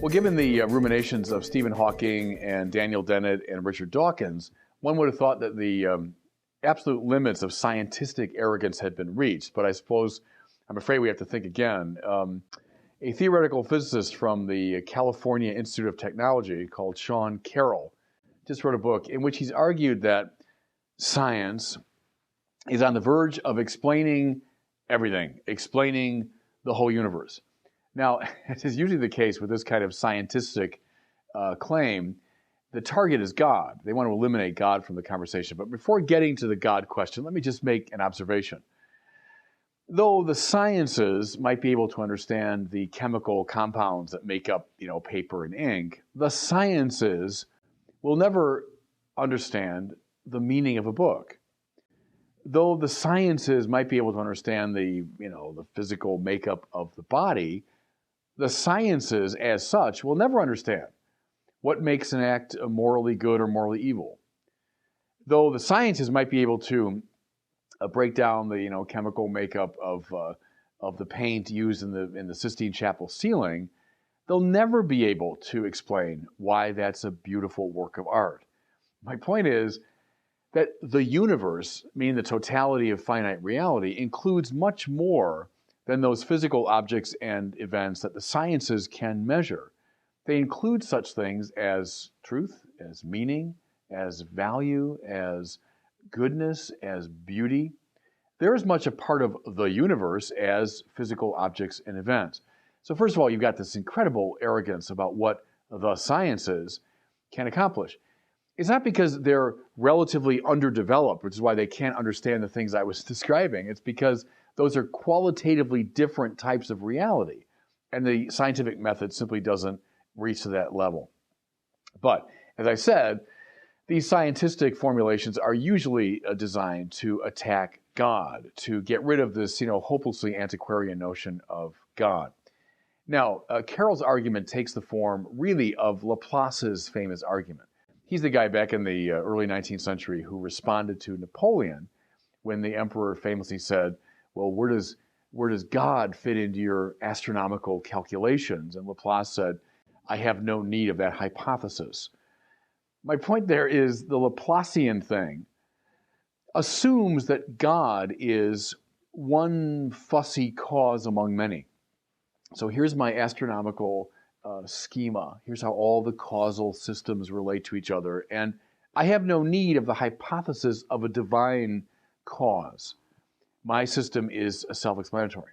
Well, given the ruminations of Stephen Hawking and Daniel Dennett and Richard Dawkins, one would have thought that the absolute limits of scientific arrogance had been reached. But I suppose, I'm afraid we have to think again. A theoretical physicist from the California Institute of Technology called Sean Carroll just wrote a book in which he's argued that science is on the verge of explaining everything, explaining the whole universe. Now, as is usually the case with this kind of scientific claim, the target is God. They want to eliminate God from the conversation. But before getting to the God question, let me just make an observation. Though the sciences might be able to understand the chemical compounds that make up, paper and ink, the sciences will never understand the meaning of a book. Though the sciences might be able to understand the physical makeup of the body, the sciences as such will never understand what makes an act morally good or morally evil. Though the sciences might be able to break down the chemical makeup of the paint used in the Sistine Chapel ceiling, they'll never be able to explain why that's a beautiful work of art. My point is that the universe, meaning the totality of finite reality, includes much more than those physical objects and events that the sciences can measure. They include such things as truth, as meaning, as value, as goodness, as beauty. They're as much a part of the universe as physical objects and events. So first of all, you've got this incredible arrogance about what the sciences can accomplish. It's not because they're relatively underdeveloped, which is why they can't understand the things I was describing. It's because those are qualitatively different types of reality, and the scientific method simply doesn't reach to that level. But, as I said, these scientific formulations are usually designed to attack God, to get rid of this, hopelessly antiquarian notion of God. Now, Carroll's argument takes the form, really, of Laplace's famous argument. He's the guy back in the early 19th century who responded to Napoleon when the emperor famously said, well, where does God fit into your astronomical calculations? And Laplace said, I have no need of that hypothesis. My point there is the Laplacian thing assumes that God is one fussy cause among many. So here's my astronomical schema. Here's how all the causal systems relate to each other. And I have no need of the hypothesis of a divine cause. My system is self-explanatory.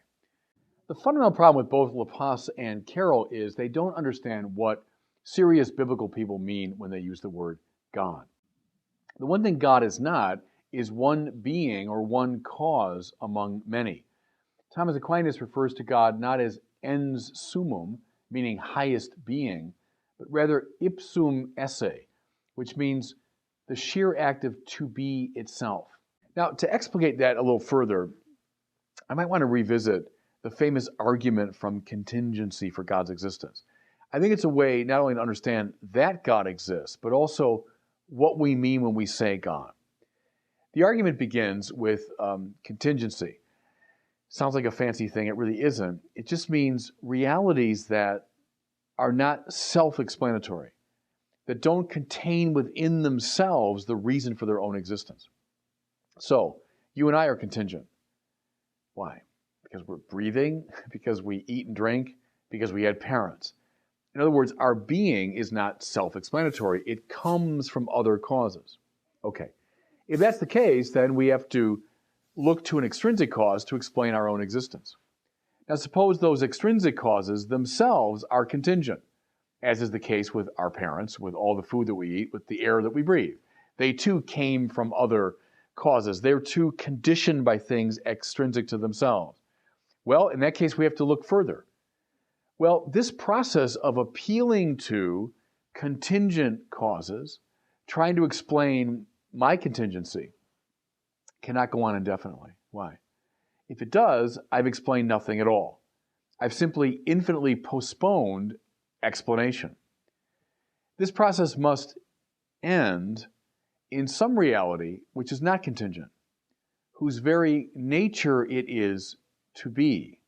The fundamental problem with both Laplace and Carroll is they don't understand what serious biblical people mean when they use the word God. The one thing God is not is one being or one cause among many. Thomas Aquinas refers to God not as ens summum, meaning highest being, but rather ipsum esse, which means the sheer act of to be itself. Now, to explicate that a little further, I might want to revisit the famous argument from contingency for God's existence. I think it's a way not only to understand that God exists, but also what we mean when we say God. The argument begins with contingency. Sounds like a fancy thing. It really isn't. It just means realities that are not self-explanatory, that don't contain within themselves the reason for their own existence. So, you and I are contingent. Why? Because we're breathing, because we eat and drink, because we had parents. In other words, our being is not self-explanatory. It comes from other causes. Okay. If that's the case, then we have to look to an extrinsic cause to explain our own existence. Now, suppose those extrinsic causes themselves are contingent, as is the case with our parents, with all the food that we eat, with the air that we breathe. They too came from other causes. They're too conditioned by things extrinsic to themselves. Well, in that case, we have to look further. Well, this process of appealing to contingent causes, trying to explain my contingency, cannot go on indefinitely. Why? If it does, I've explained nothing at all. I've simply infinitely postponed explanation. This process must end in some reality which is not contingent, whose very nature it is to be,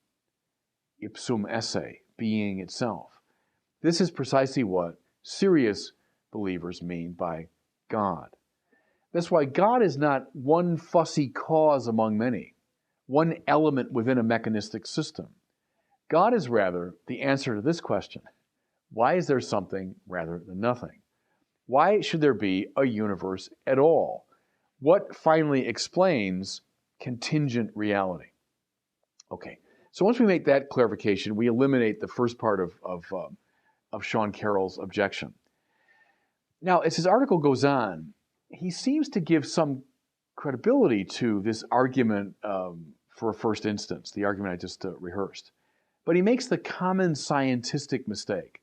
ipsum esse, being itself. This is precisely what serious believers mean by God. That's why God is not one fussy cause among many, one element within a mechanistic system. God is rather the answer to this question. Why is there something rather than nothing? Why should there be a universe at all? What finally explains contingent reality? Okay, so once we make that clarification, we eliminate the first part of Sean Carroll's objection. Now, as his article goes on, he seems to give some credibility to this argument for a first instance, the argument I just rehearsed. But he makes the common scientific mistake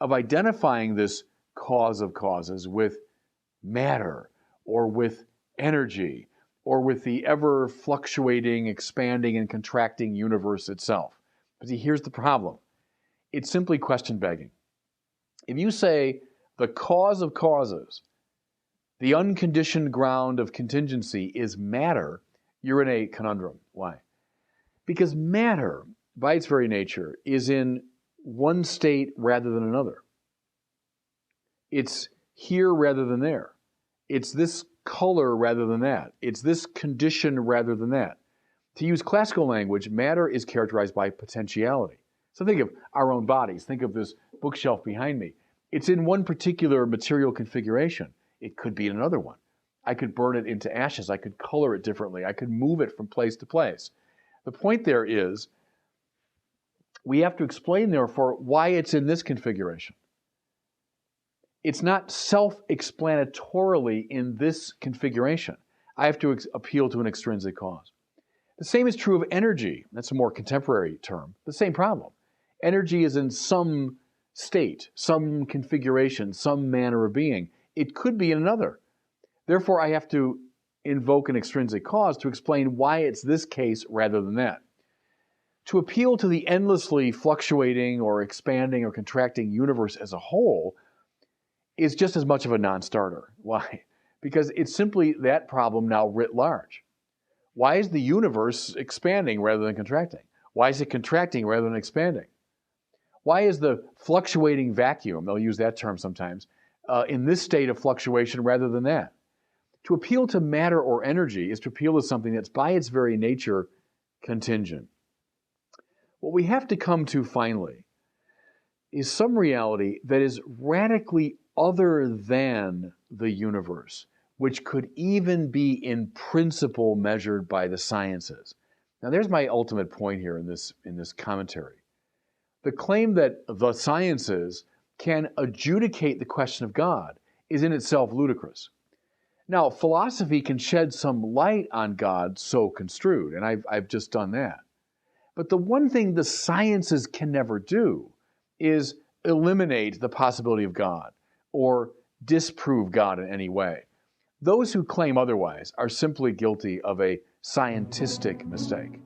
of identifying this cause of causes with matter or with energy or with the ever-fluctuating, expanding, and contracting universe itself. But see, here's the problem. It's simply question-begging. If you say the cause of causes, the unconditioned ground of contingency is matter, you're in a conundrum. Why? Because matter, by its very nature, is in one state rather than another. It's here rather than there. It's this color rather than that. It's this condition rather than that. To use classical language, matter is characterized by potentiality. So think of our own bodies. Think of this bookshelf behind me. It's in one particular material configuration. It could be in another one. I could burn it into ashes. I could color it differently. I could move it from place to place. The point there is we have to explain, therefore, why it's in this configuration. It's not self-explanatorily in this configuration. I have to appeal to an extrinsic cause. The same is true of energy. That's a more contemporary term. The same problem. Energy is in some state, some configuration, some manner of being. It could be in another. Therefore, I have to invoke an extrinsic cause to explain why it's this case rather than that. To appeal to the endlessly fluctuating or expanding or contracting universe as a whole is just as much of a non-starter. Why? Because it's simply that problem now writ large. Why is the universe expanding rather than contracting? Why is it contracting rather than expanding? Why is the fluctuating vacuum, they'll use that term sometimes, in this state of fluctuation rather than that? To appeal to matter or energy is to appeal to something that's by its very nature contingent. What we have to come to finally is some reality that is radically other than the universe, which could even be in principle measured by the sciences. Now there's my ultimate point here in this commentary. The claim that the sciences can adjudicate the question of God is in itself ludicrous. Now, philosophy can shed some light on God so construed, and I've just done that. But the one thing the sciences can never do is eliminate the possibility of God or disprove God in any way. Those who claim otherwise are simply guilty of a scientistic mistake.